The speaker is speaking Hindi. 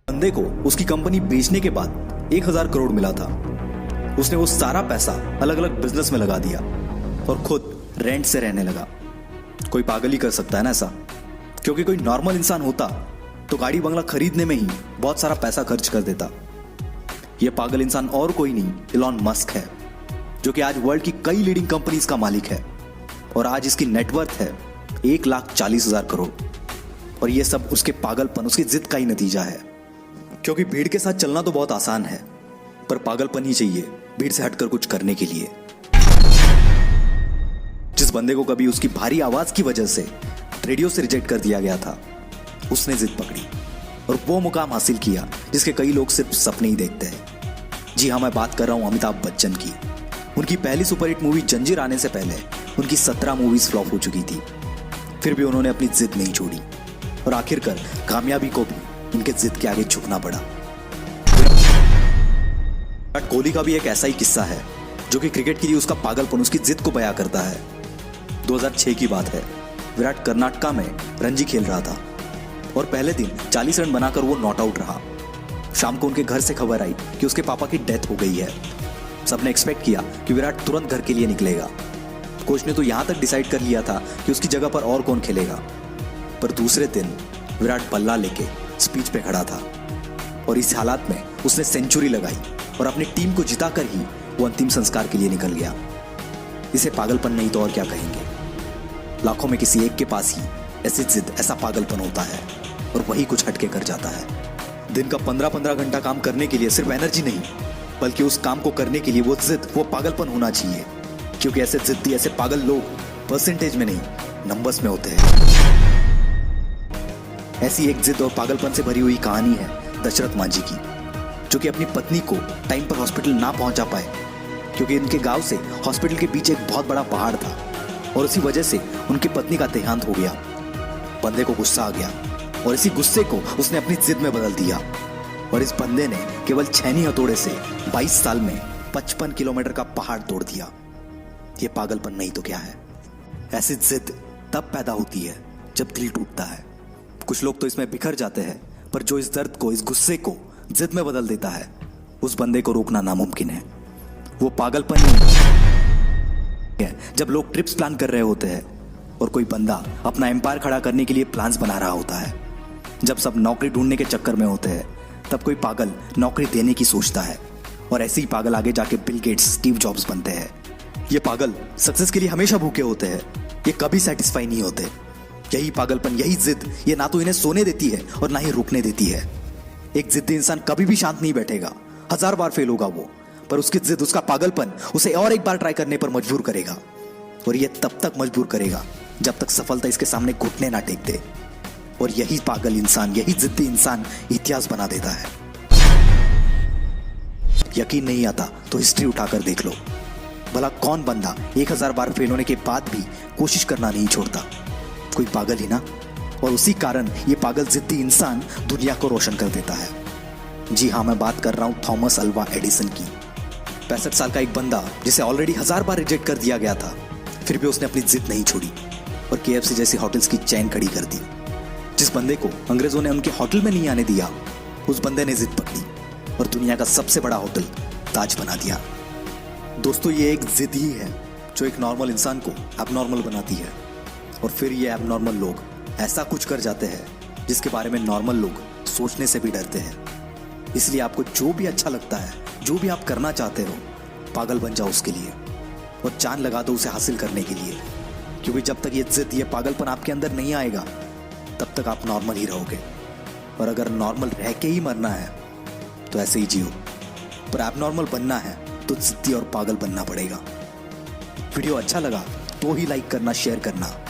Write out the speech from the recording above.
बंदे को उसकी कंपनी बेचने के बाद 1000 करोड़ मिला था। उसने वो सारा पैसा अलग अलग बिजनेस में लगा दिया और खुद रेंट से रहने लगा। कोई पागल ही कर सकता है ना ऐसा, क्योंकि कोई नॉर्मल इंसान होता तो गाड़ी बंगला खरीदने में ही बहुत सारा पैसा खर्च कर देता। यह पागल इंसान और कोई नहीं, इलॉन मस्क है, जो कि आज वर्ल्ड की कई लीडिंग कंपनीज का मालिक है और आज इसकी नेटवर्थ है 1,40,000 करोड़। और यह सब उसके पागलपन, उसकी जिद का ही नतीजा है। क्योंकि भीड़ के साथ चलना तो बहुत आसान है, पर पागलपन ही चाहिए भीड़ से हटकर कुछ करने के लिए। जिस बंदे को कभी उसकी भारी आवाज की वजह से रेडियो से रिजेक्ट कर दिया गया था, उसने जिद पकड़ी और वो मुकाम हासिल किया जिसके कई लोग सिर्फ सपने ही देखते हैं। जी हाँ, मैं बात कर रहा हूं अमिताभ बच्चन की। उनकी पहली सुपरहिट मूवी जंजीर आने से पहले उनकी 17 मूवीज फ्लॉप हो चुकी थी। फिर भी उन्होंने अपनी जिद नहीं छोड़ी और आखिरकार कामयाबी को भी उनके जिद के आगे झुकना पड़ा। विराट कोहली का भी एक ऐसा ही किस्सा है, जो कि क्रिकेट के लिए उसका पागलपन, उसकी जिद को बयां करता है। 2006 की बात है। विराट कर्नाटका में रणजी खेल रहा था और पहले दिन 40 रन बनाकर वो नॉट आउट रहा। शाम को उनके घर से खबर आई कि उसके पापा की डेथ हो गई है। सबने एक्सपेक्ट किया कि विराट तुरंत घर के लिए निकलेगा। कोच ने तो यहां तक डिसाइड कर लिया था कि उसकी जगह पर और कौन खेलेगा। पर दूसरे दिन विराट बल्ला लेके स्पीच पे खड़ा था और इस हालात में उसने सेंचुरी लगाई और अपनी टीम को जिताकर ही वो अंतिम संस्कार के लिए निकल गया। इसे पागलपन नहीं तो और क्या कहेंगे। लाखों में किसी एक के पास ही ऐसी जिद, ऐसा पागलपन होता है और वही कुछ हटके कर जाता है। दिन का 15-15 घंटा काम करने के लिए सिर्फ एनर्जी नहीं, बल्कि उस काम को करने के लिए वो जिद, वो पागलपन होना चाहिए। क्योंकि ऐसे जिद्दी, ऐसे पागल लोग परसेंटेज में नहीं, नंबर्स में होते हैं। ऐसी एक जिद और पागलपन से भरी हुई कहानी है दशरथ मांझी की, जो कि अपनी पत्नी को टाइम पर हॉस्पिटल ना पहुंचा पाए, क्योंकि उनके गांव से हॉस्पिटल के पीछे एक बहुत बड़ा पहाड़ था और उसी वजह से उनकी पत्नी का देहांत हो गया। बंदे को गुस्सा आ गया और इसी गुस्से को उसने अपनी जिद में बदल दिया और इस बंदे ने केवल छेनी हथौड़े से 22 साल में 55 किलोमीटर का पहाड़ तोड़ दिया। ये पागलपन नहीं तो क्या है। ऐसी जिद तब पैदा होती है जब दिल टूटता है। कुछ लोग तो इसमें बिखर जाते हैं, पर जो इस दर्द को, इस गुस्से को जिद में बदल देता है, उस बंदे को रोकना नामुमकिन है। वो पागलपन ही है जब लोग ट्रिप्स प्लान कर रहे होते हैं और कोई बंदा अपना एम्पायर खड़ा करने के लिए प्लान्स बना रहा होता है। जब सब नौकरी ढूंढने के चक्कर में होते हैं, तब कोई पागल नौकरी देने की सोचता है और ऐसे ही पागल आगे जाके बिल गेट्स, स्टीव जॉब्स बनते हैं। ये पागल सक्सेस के लिए हमेशा भूखे होते हैं, ये कभी सेटिस्फाई नहीं होते। यही पागलपन, यही जिद, ये ना तो इन्हें सोने देती है और ना ही रुकने देती है। एक जिद्दी इंसान कभी भी शांत नहीं बैठेगा, 1000 बार फेल होगा वो, पर उसकी जिद, उसका पागलपन उसे और एक बार ट्राई करने पर मजबूर करेगा। और ये तब तक मजबूर करेगा जब तक सफलता इसके सामने घुटने ना टेक दे। और यही पागल इंसान, यही जिद्दी इंसान इतिहास बना देता है। यकीन नहीं आता तो हिस्ट्री उठाकर देख लो, भला कौन बंदा 1000 बार फेल होने के बाद भी कोशिश करना नहीं छोड़ता। कोई पागल ही ना। और उसी कारण ये पागल जिद्दी इंसान दुनिया को रोशन कर देता है। जी हाँ, मैं बात कर रहा हूं थॉमस अल्वा एडिसन की। 65 साल का एक बंदा जिसे ऑलरेडी 1000 बार रिजेक्ट कर दिया गया था, फिर भी उसने अपनी जिद नहीं छोड़ी और KFC जैसी होटल्स की चेन खड़ी कर दी। जिस बंदे को अंग्रेजों ने उनके होटल में नहीं आने दिया, उस बंदे ने जिद पकड़ी और दुनिया का सबसे बड़ा होटल ताज बना दिया। दोस्तों, ये एक जिद ही है जो एक नॉर्मल इंसान को एबनॉर्मल बनाती है और फिर ये एबनॉर्मल लोग ऐसा कुछ कर जाते हैं जिसके बारे में नॉर्मल लोग सोचने से भी डरते हैं। इसलिए आपको जो भी अच्छा लगता है, जो भी आप करना चाहते हो, पागल बन जाओ उसके लिए और जान लगा दो उसे हासिल करने के लिए। क्योंकि जब तक ये जिद, ये पागलपन आपके अंदर नहीं आएगा, तब तक आप नॉर्मल ही रहोगे। और अगर नॉर्मल रह के ही मरना है तो ऐसे ही जियो, पर एबनॉर्मल बनना है तो जिद्दी और पागल बनना पड़ेगा। वीडियो अच्छा लगा तो ही लाइक करना, शेयर करना